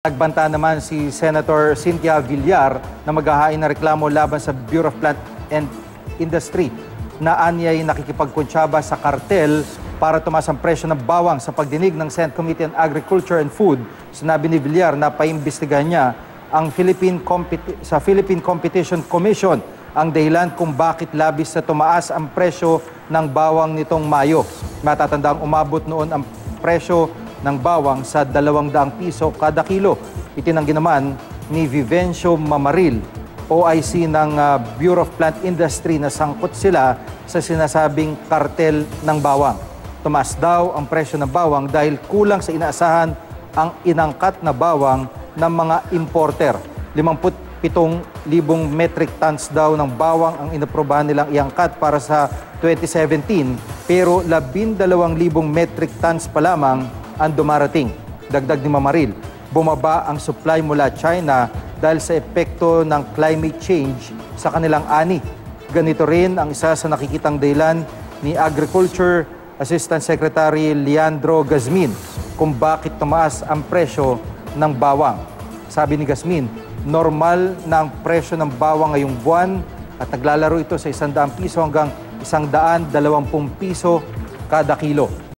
Nagbanta naman si Senator Cynthia Villar na maghahain ng reklamo laban sa Bureau of Plant and Industry na anyay nakikipagkuntsaba sa kartel para tumaas ang presyo ng bawang. Sa pagdinig ng Senate Committee on Agriculture and Food, sinabi ni Villar na paimbestigahan niya ang Philippine Competition Commission ang dahilan kung bakit labis na tumaas ang presyo ng bawang nitong Mayo. Matatandang umabot noon ang presyo ng bawang sa 200 piso kada kilo. Itinanggi naman ni Vivencio Mamaril, OIC ng Bureau of Plant Industry na sangkot sila sa sinasabing kartel ng bawang. Tumaas daw ang presyo ng bawang dahil kulang sa inaasahan ang inangkat na bawang ng mga importer. 57,000 metric tons daw ng bawang ang inaprobahan nilang iangkat para sa 2017, pero 12,000 metric tons pa lamang ang dumarating. Dagdag ni Mamaril, bumaba ang supply mula China dahil sa epekto ng climate change sa kanilang ani. Ganito rin ang isa sa nakikitang dahilan ni Agriculture Assistant Secretary Leandro Gazmin kung bakit tumaas ang presyo ng bawang. Sabi ni Gazmin, normal na ang presyo ng bawang ngayong buwan at naglalaro ito sa 100 piso hanggang 120 piso kada kilo.